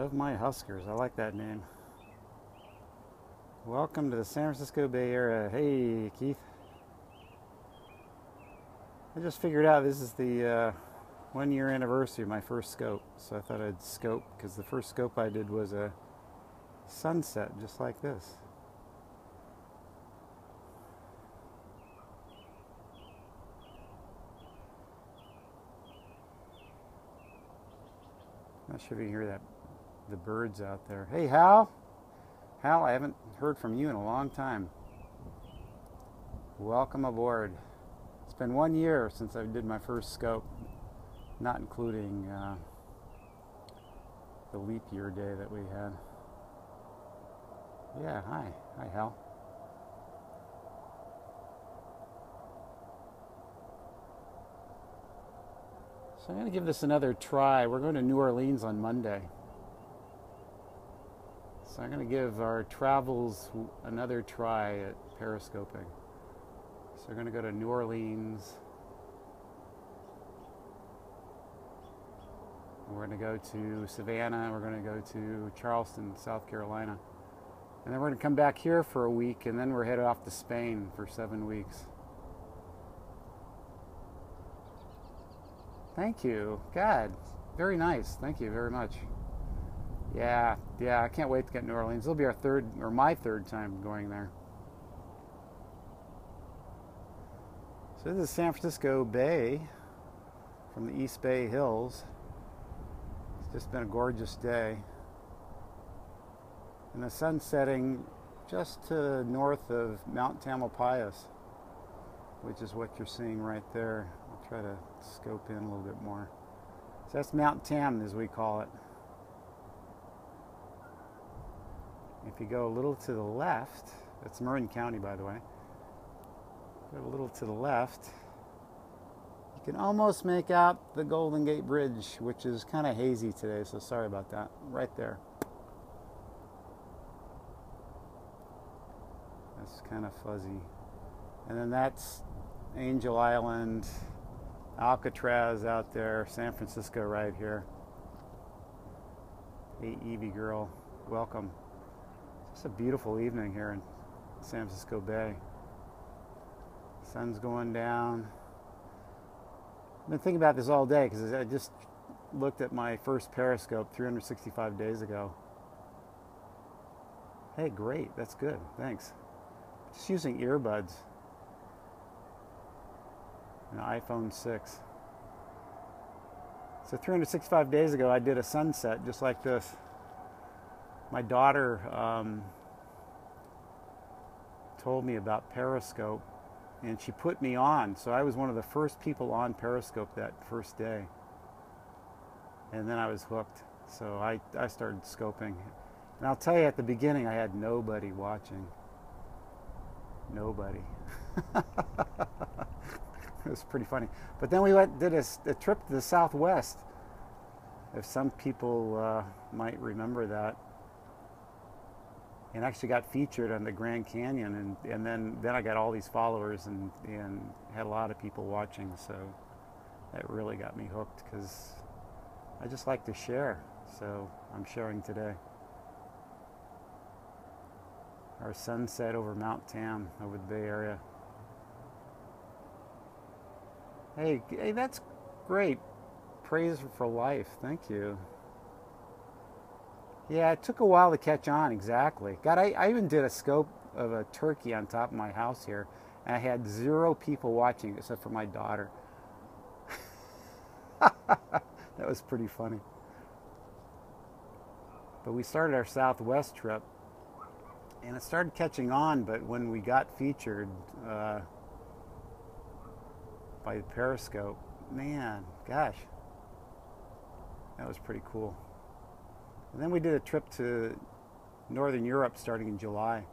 Of my Huskers. I like that name. Welcome to the San Francisco Bay Area. Hey, Keith. I just figured out this is the 1 year anniversary of my first scope. So I thought I'd scope, because the first scope I did was a sunset just like this. Not sure if you can hear that, the birds out there. Hey, Hal. Hal, I haven't heard from you in a long time. Welcome aboard. It's been 1 year since I did my first scope, not including the leap year day that we had. Yeah, hi. Hi, Hal. So I'm going to give this another try. We're going to New Orleans on Monday. So I'm going to give our travels another try at periscoping. So we're going to go to New Orleans. We're going to go to Savannah. We're going to go to Charleston, South Carolina. And then we're going to come back here for a week, and then we're headed off to Spain for 7 weeks. Thank you. God, very nice. Thank you very much. Yeah, I can't wait to get to New Orleans. It'll be our third, or my third time going there. So this is San Francisco Bay from the East Bay Hills. It's just been a gorgeous day. And the sun's setting just to north of Mount Tamalpais, which is what you're seeing right there. I'll try to scope in a little bit more. So that's Mount Tam, as we call it. If you go a little to the left, that's Marin County, by the way. Go a little to the left, you can almost make out the Golden Gate Bridge, which is kind of hazy today, so sorry about that. Right there. That's kind of fuzzy. And then that's Angel Island, Alcatraz out there, San Francisco right here. Hey, Evie girl, welcome. It's a beautiful evening here in San Francisco Bay. Sun's going down. I've been thinking about this all day because I just looked at my first Periscope 365 days ago. Hey, great, that's good, thanks. Just using earbuds. An iPhone 6. So 365 days ago I did a sunset just like this. My daughter told me about Periscope, and she put me on. So I was one of the first people on Periscope that first day. And then I was hooked. So I started scoping. And I'll tell you, at the beginning I had nobody watching. Nobody. It was pretty funny. But then we did a trip to the Southwest. If some people might remember that. And actually got featured on the Grand Canyon, and then I got all these followers and had a lot of people watching, so that really got me hooked because I just like to share, so I'm sharing today. Our sunset over Mount Tam, over the Bay Area. Hey, that's great. Praise for life, thank you. Yeah, it took a while to catch on, exactly. God, I even did a scope of a turkey on top of my house here, and I had 0 people watching except for my daughter. That was pretty funny. But we started our Southwest trip, and it started catching on, but when we got featured by Periscope, man, gosh, that was pretty cool. And then we did a trip to Northern Europe starting in July.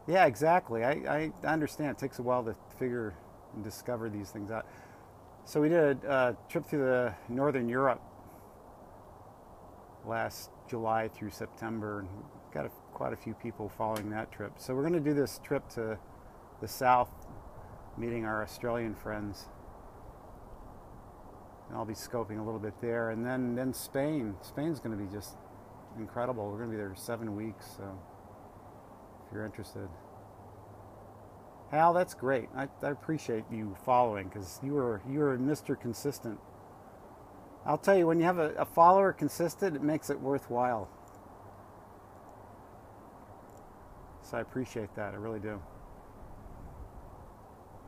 Yeah, exactly. I understand. It takes a while to figure and discover these things out. So we did a trip through the Northern Europe last July through September, and got quite a few people following that trip. So we're going to do this trip to the south, meeting our Australian friends. I'll be scoping a little bit there. And then Spain. Spain's going to be just incredible. We're going to be there 7 weeks, so if you're interested. Hal, that's great. I appreciate you following, because you are Mr. Consistent. I'll tell you, when you have a follower consistent, it makes it worthwhile. So I appreciate that. I really do.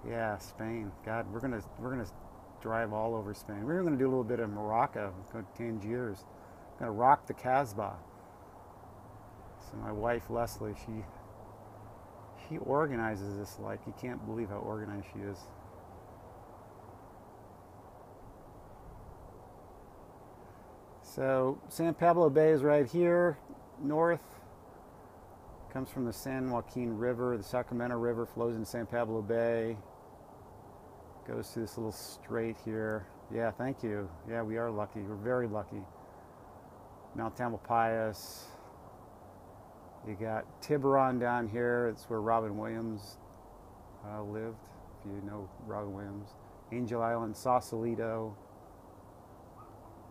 Yeah, Spain. God, we're gonna drive all over Spain. We're gonna do a little bit of Morocco, go to Tangiers. Gonna rock the Casbah. So my wife Leslie, she organizes this like you can't believe how organized she is. So San Pablo Bay is right here, north. Comes from the San Joaquin River. The Sacramento River flows into San Pablo Bay. Goes through this little strait here. Yeah, thank you. Yeah, we are lucky. We're very lucky. Mount Tamalpais. You got Tiburon down here. It's where Robin Williams lived, if you know Robin Williams. Angel Island, Sausalito,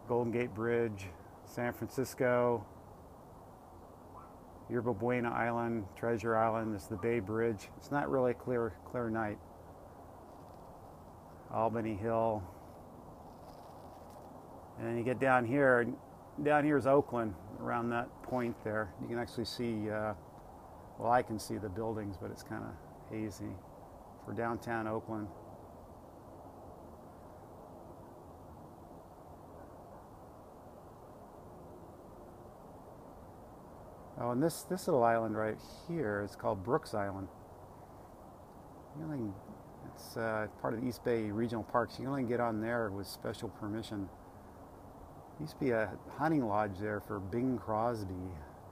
Golden Gate Bridge, San Francisco, Yerba Buena Island, Treasure Island. This is the Bay Bridge. It's not really a clear night. Albany Hill. And then you get down here. Down here is Oakland, around that point there. You can actually see, well, I can see the buildings, but it's kind of hazy for downtown Oakland. Oh, and this little island right here is called Brooks Island. It's part of the East Bay Regional Parks. You can only get on there with special permission. Used to be a hunting lodge there for Bing Crosby.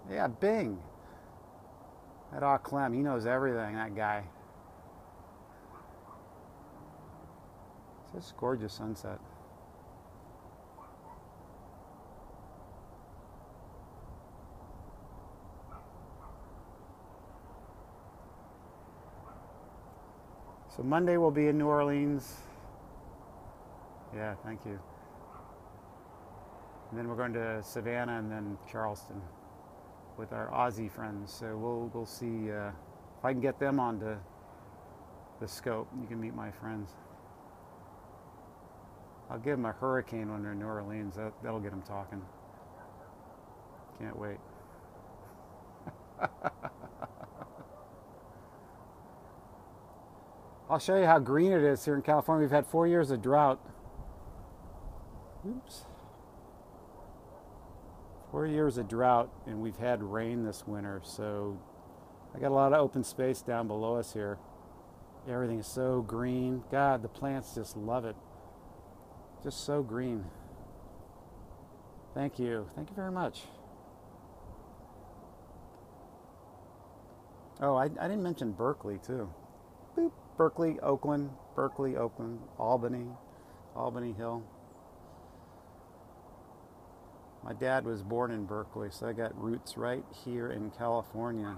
Yeah, Bing. That Clem, he knows everything, that guy. It's just gorgeous sunset. So Monday we'll be in New Orleans. Yeah, thank you. And then we're going to Savannah and then Charleston with our Aussie friends. So we'll see if I can get them onto the scope. You can meet my friends. I'll give them a hurricane when they're in New Orleans. That'll get them talking. Can't wait. I'll show you how green it is here in California. We've had 4 years of drought. Oops. 4 years of drought, and we've had rain this winter. So I got a lot of open space down below us here. Everything is so green. God, the plants just love it. Just so green. Thank you. Thank you very much. Oh, I didn't mention Berkeley, too. Boop. Berkeley, Oakland, Albany Hill. My dad was born in Berkeley, so I got roots right here in California.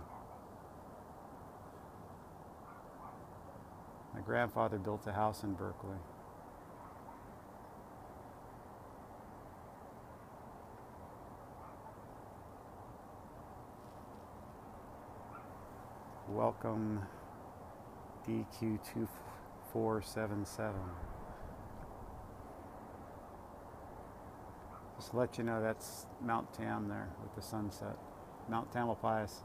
My grandfather built a house in Berkeley. Welcome, DQ2477. Just to let you know, that's Mount Tam there with the sunset. Mount Tamalpais.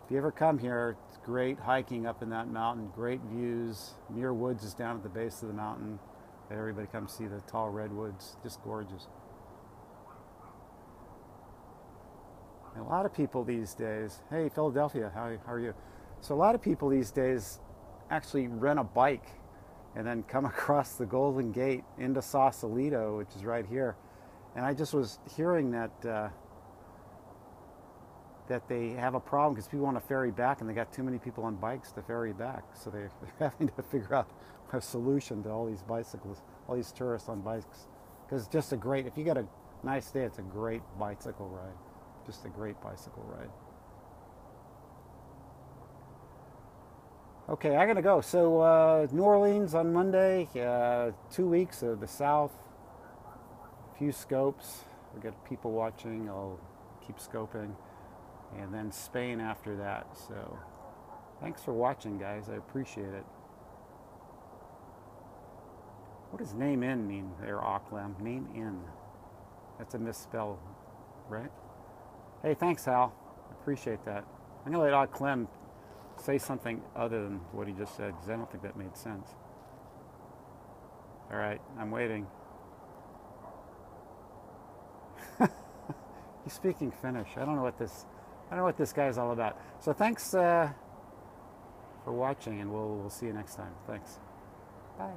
If you ever come here, it's great hiking up in that mountain, great views. Muir Woods is down at the base of the mountain. Everybody come see the tall redwoods, just gorgeous. And a lot of people these days, hey Philadelphia, how are you? So a lot of people these days actually rent a bike and then come across the Golden Gate into Sausalito, which is right here. And I just was hearing that that they have a problem because people want to ferry back and they got too many people on bikes to ferry back. So they're having to figure out a solution to all these bicyclists, all these tourists on bikes. Because it's just a great, if you got a nice day, it's a great bicycle ride. Just a great bicycle ride. Okay, I gotta go. So New Orleans on Monday, 2 weeks of the South. few scopes. We got people watching. I'll keep scoping. And then Spain after that. So thanks for watching, guys. I appreciate it. What does name in mean there, Auckland? Name in. That's a misspell, right? Hey, thanks, Hal. I appreciate that. I'm going to let Clem say something other than what he just said, because I don't think that made sense. All right, I'm waiting. He's speaking Finnish. I don't know what this guy's all about. So thanks for watching, and we'll see you next time. Thanks. Bye.